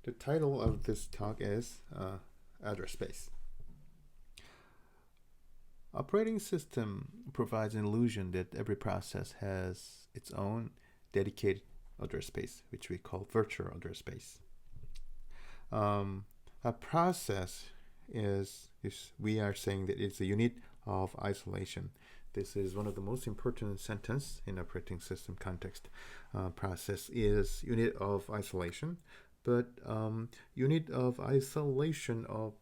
The title of this talk is Address Space. Operating system provides an illusion that every process has its own dedicated address space, which we call virtual address space. A process is we are saying that it's a unit of isolation. This is one of the most important sentence in operating system context. Process is unit of isolation, but unit of isolation of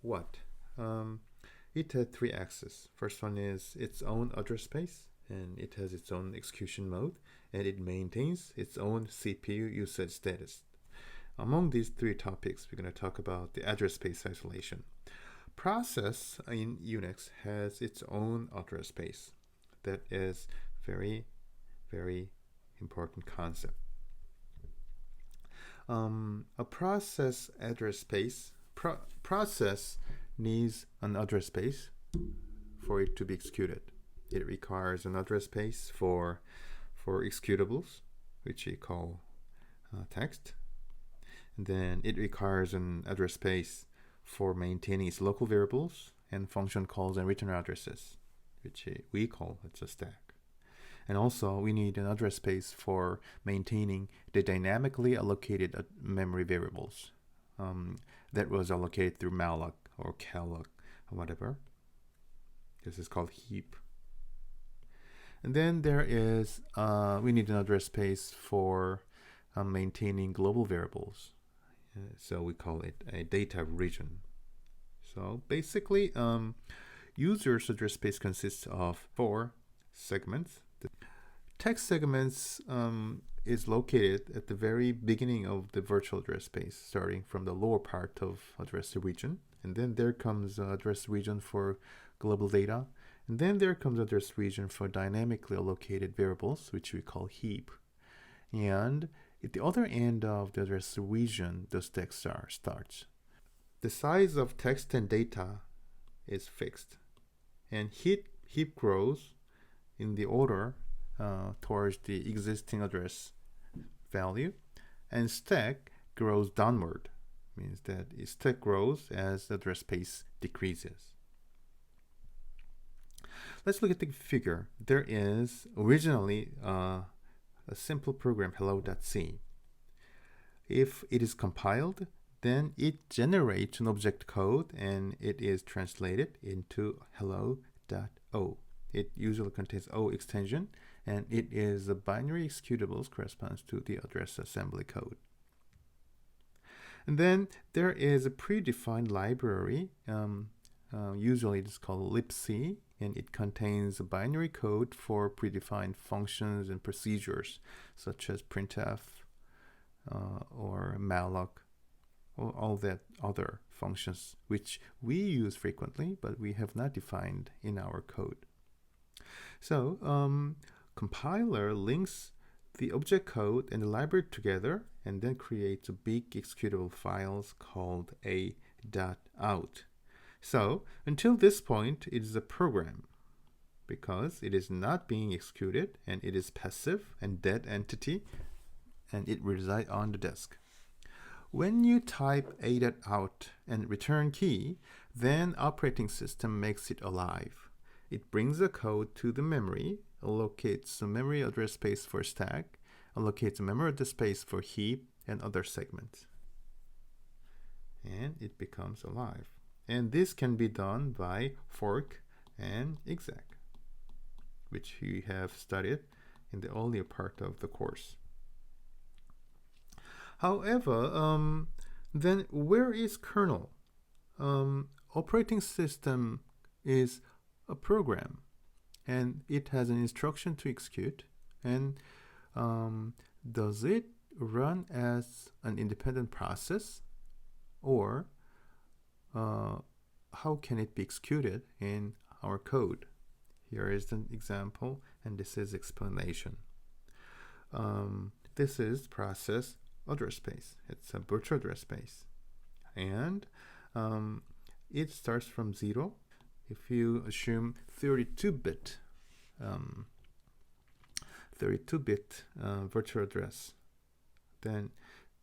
what? It had three axes. First one is its own address space, and it has its own execution mode, and it maintains its own CPU usage status. Among these three topics, we're going to talk about the address space isolation. Process in Unix has its own address space. That is very, very important concept. A process address space, process needs an address space for it to be executed. It requires an address space for executables, which we call text. And then it requires an address space for maintaining its local variables and function calls and return addresses, which we call it's a stack. And also we need an address space for maintaining the dynamically allocated memory variables that was allocated through malloc or calloc or whatever. This is called heap. And then there is we need an address space for maintaining global variables. So we call it a data region. So basically, user's address space consists of 4 segments. The text segments is located at the very beginning of the virtual address space, starting from the lower part of address region. And then there comes address region for global data. And then there comes address region for dynamically allocated variables, which we call heap. And at the other end of the address region, the stack starts. The size of text and data is fixed. And heap grows in the order towards the existing address value. And stack grows downward. Means that stack grows as the address space decreases. Let's look at the figure. There is originally a simple program, hello.c. If it is compiled, then it generates an object code and it is translated into hello.o. It usually contains O extension, and it is a binary executables corresponds to the address assembly code. And then there is a predefined library. Usually it is called libc, and it contains a binary code for predefined functions and procedures, such as printf or malloc, or all that other functions which we use frequently, but we have not defined in our code. So compiler links the object code and the library together and then creates a big executable files called a.out. So until this point, it is a program because it is not being executed and it is passive and dead entity and it resides on the disk. When you type a.out and return key, then operating system makes it alive. It brings the code to the memory, allocates a memory address space for stack, allocates a memory address space for heap and other segments. And it becomes alive. And this can be done by fork and exec, which we have studied in the earlier part of the course. However, then where is kernel? Operating system is a program, and it has an instruction to execute. And does it run as an independent process, or how can it be executed in our code? Here is an example, and this is explanation. This is process address space. It's a virtual address space, and it starts from 0. If you assume 32-bit virtual address, then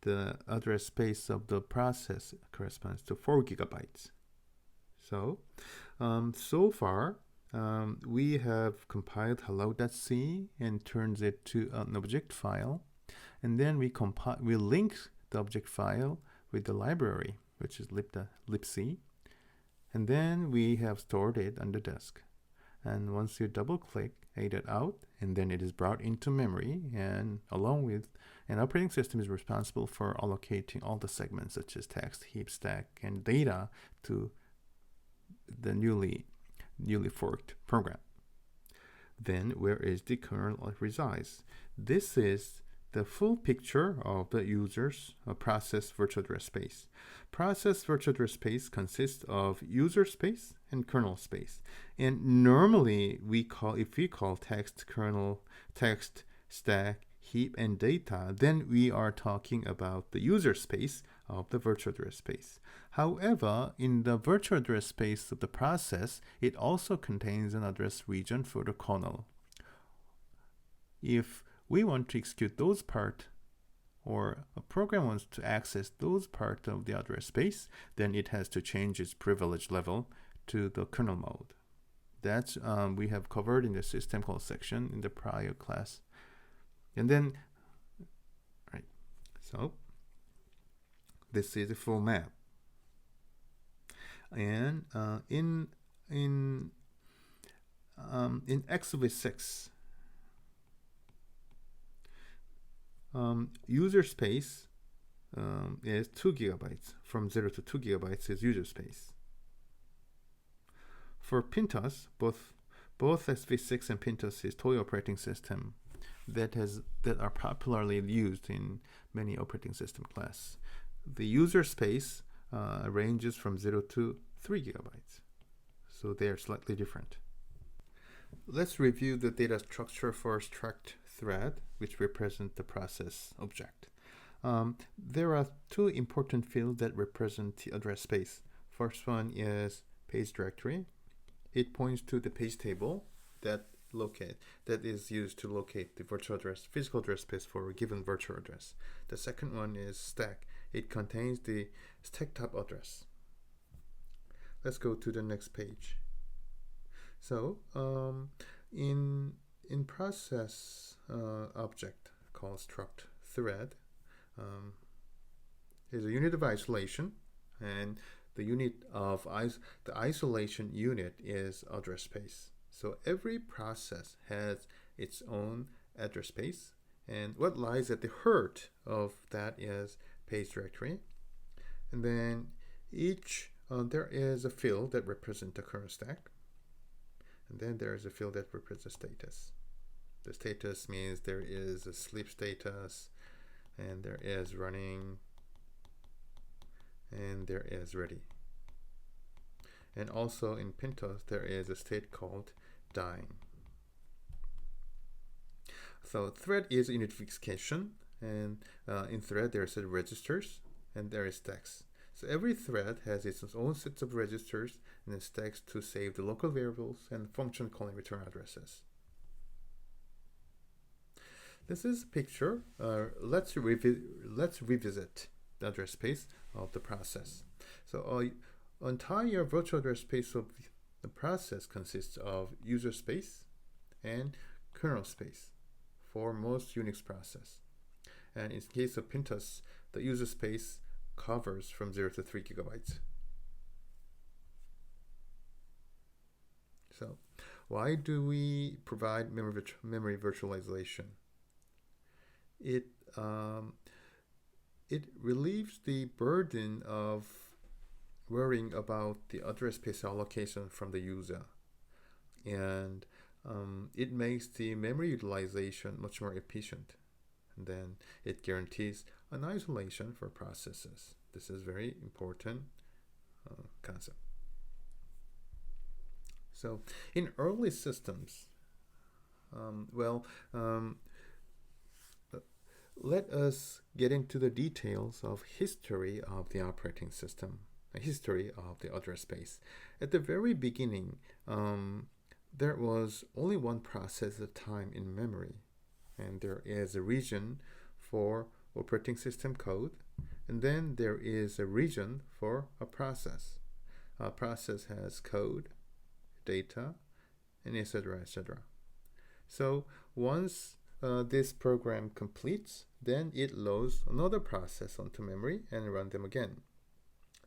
the address space of the process corresponds to 4 gigabytes. So, so far, we have compiled hello.c and turns it to an object file. And then we link the object file with the library, which is libc. And then we have stored it on the disk. And once you double click A.out, and then it is brought into memory, and along with an operating system is responsible for allocating all the segments such as text, heap, stack, and data to the newly forked program. Then where is the kernel resides? This is the full picture of the user's process virtual address space. Process virtual address space consists of user space and kernel space. And normally if we call text kernel, text, stack, heap, and data, then we are talking about the user space of the virtual address space. However, in the virtual address space of the process, it also contains an address region for the kernel. If we want to execute those parts, or a program wants to access those parts of the address space, then it has to change its privilege level to the kernel mode. That's we have covered in the system call section in the prior class. And then, right, so this is the full map. And in XV6, user space is 2 gigabytes. From 0 to 2 gigabytes is user space. For Pintos, both SV6 and Pintos is toy operating system that are popularly used in many operating system class. The user space ranges from 0 to 3 gigabytes. So they are slightly different. Let's review the data structure for struct thread, which represent the process object. There are two important fields that represent the address space. First one is page directory. It points to the page table that is used to locate the physical address space for a given virtual address. The second one is stack. It contains the stack top address. Let's go to the next page. So in process object called struct thread is a unit of isolation, and the isolation unit is address space. So every process has its own address space, and what lies at the heart of that is page directory. And then there is a field that represents the current stack, and then there is a field that represents status. The status means there is a sleep status, and there is running, and there is ready. And also in Pintos, there is a state called dying. So thread is unification, and in thread there are registers, and there is stacks. So every thread has its own sets of registers and then stacks to save the local variables and function calling return addresses. This is a picture. Let's revisit the address space of the process. So entire virtual address space of the process consists of user space and kernel space for most Unix process. And in case of Pintos, the user space covers from 0 to 3 gigabytes. So why do we provide memory virtualization? It relieves the burden of worrying about the address space allocation from the user, and it makes the memory utilization much more efficient. And then it guarantees an isolation for processes. This is very important concept. So in early systems, let us get into the details of history of the operating system, a history of the address space. At the very beginning, there was only one process at a time in memory, and there is a region for operating system code, and then there is a region for a process. A process has code, data, and etc. etc. So once this program completes, then it loads another process onto memory and run them again.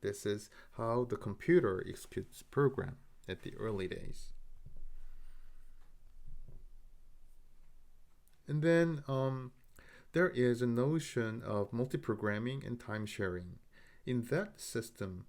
This is how the computer executes program at the early days. And then there is a notion of multi-programming and time sharing. In that system,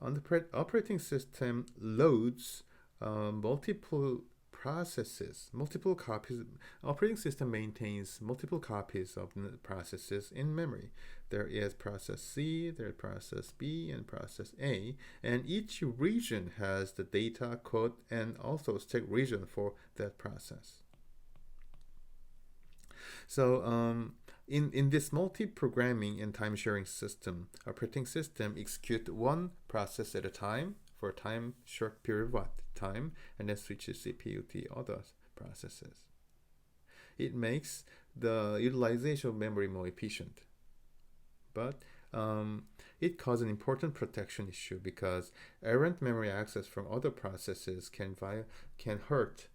the operating system loads multiple processes, multiple copies. Operating system maintains multiple copies of the processes in memory. There is process C, there is process B, and process A, and each region has the data, code, and also stack region for that process. So in this multi-programming and time-sharing system, operating system execute one process at a time for a time short period of time, and then switches CPU to other processes. It makes the utilization of memory more efficient, but it causes an important protection issue because errant memory access from other processes can hurt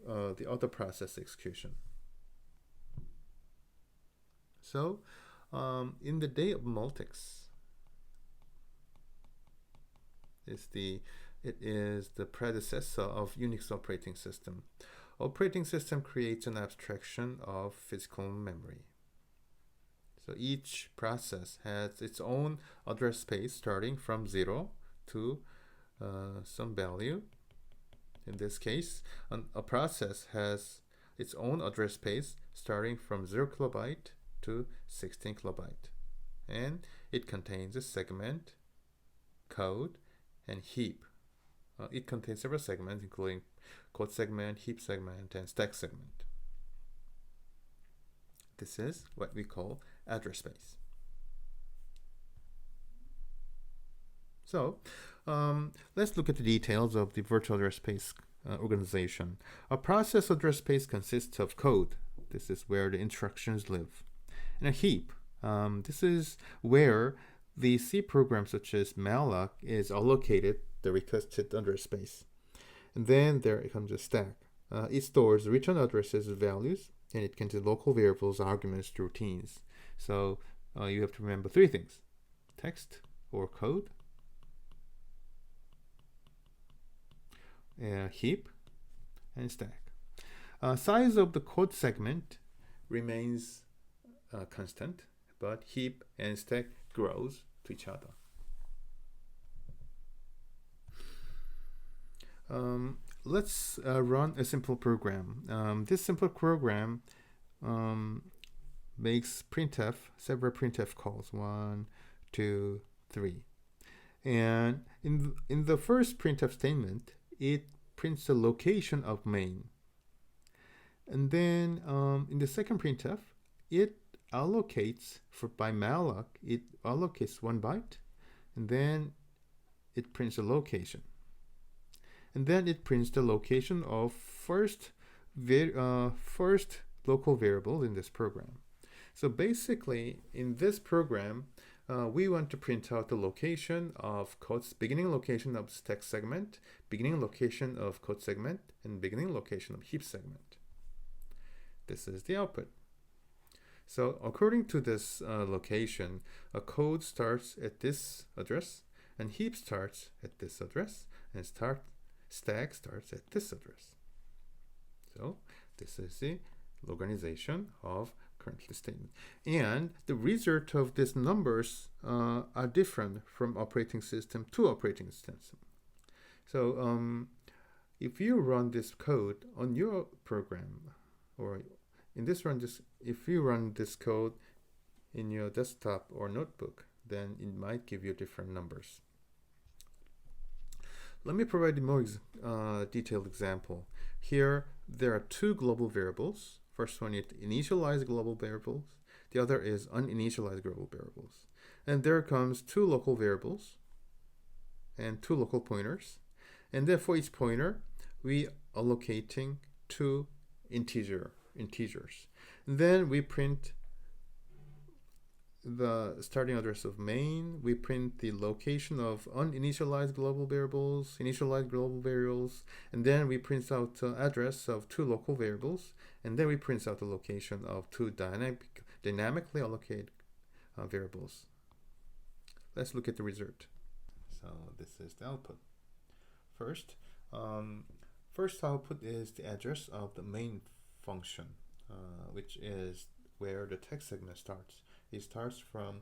the other process execution. So, in the day of Multics, it is the predecessor of Unix operating system. Operating system creates an abstraction of physical memory. So each process has its own address space starting from 0 to some value. In this case, a process has its own address space starting from 0 kilobyte to 16 kilobyte, and it contains a segment, code, and heap. It contains several segments including code segment, heap segment, and stack segment. This is what we call address space. So let's look at the details of the virtual address space organization. A process address space consists of code. This is where the instructions live. And a heap. This is where the C program such as malloc is allocated the requested address space. And then there comes a stack. It stores return addresses values, and it contains local variables, arguments, routines. So you have to remember three things: text or code, heap, and stack. Size of the code segment remains constant, but heap and stack grows to each other. Let's run a simple program. This simple program makes printf, several printf calls, 1, 2, 3. And in the first printf statement, it prints the location of main. And then in the second printf, it allocates by malloc, it allocates 1 byte, and then it prints the location. And then it prints the location of first local variable in this program. So basically, in this program, we want to print out the location of codes, beginning location of stack segment, beginning location of code segment, and beginning location of heap segment. This is the output. So according to this location, a code starts at this address, and heap starts at this address, and stack starts at this address. So this is the organization of currently statement. And the result of these numbers are different from operating system to operating system. So if you run this code on your program, or if you run this code in your desktop or notebook, then it might give you different numbers. Let me provide a more detailed example. Here, there are two global variables. First one is initialized global variables. The other is uninitialized global variables. And there comes two local variables and two local pointers. And then for each pointer, we are allocating two integers. And then we print the starting address of main, we print the location of uninitialized global variables, initialized global variables, and then we print out the address of two local variables, and then we print out the location of two dynamically allocated variables. Let's look at the result. So this is the output. First output is the address of the main function, which is where the text segment starts. It starts from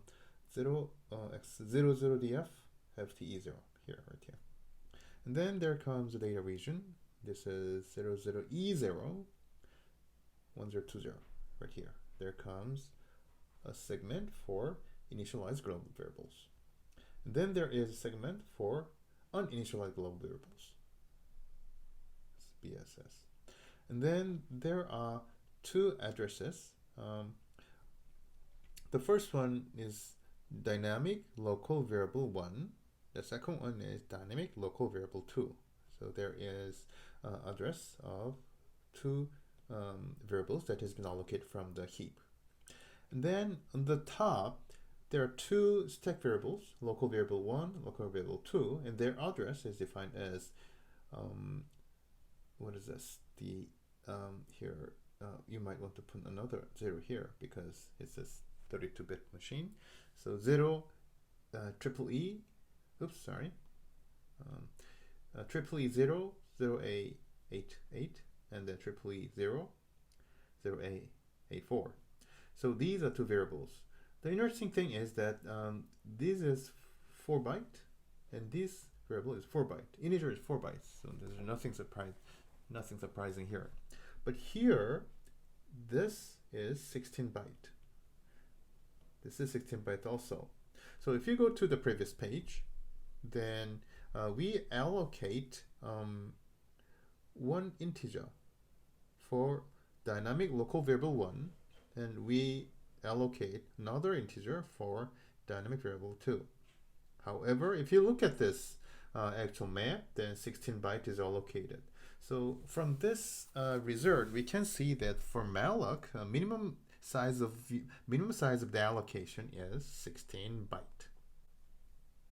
0x00df fte0 here, right here. And then there comes the data region. This is 00e0 1020 right here. There comes a segment for initialized global variables. And then there is a segment for uninitialized global variables. It's BSS. And then there are two addresses. The first one is dynamic local variable 1. The second one is dynamic local variable 2. So there is address of two variables that has been allocated from the heap. And then on the top, there are two stack variables, local variable 1, local variable 2, and their address is defined as, what is this? The here, you might want to put another 0 here because it's this 32-bit machine. So 0, triple E, oops, sorry, triple E 0, 0A 88, and then triple E 0, 0A 84. So these are two variables. The interesting thing is that this is 4 byte, and this variable is 4 byte. Integer is 4 bytes, so there's nothing surprising here. But here, this is 16 byte. This is 16 byte also. So if you go to the previous page, then we allocate one integer for dynamic local variable 1, and we allocate another integer for dynamic variable 2. However, if you look at this actual map, then 16 byte is allocated. So from this result, we can see that for malloc, minimum size of the allocation is 16 byte.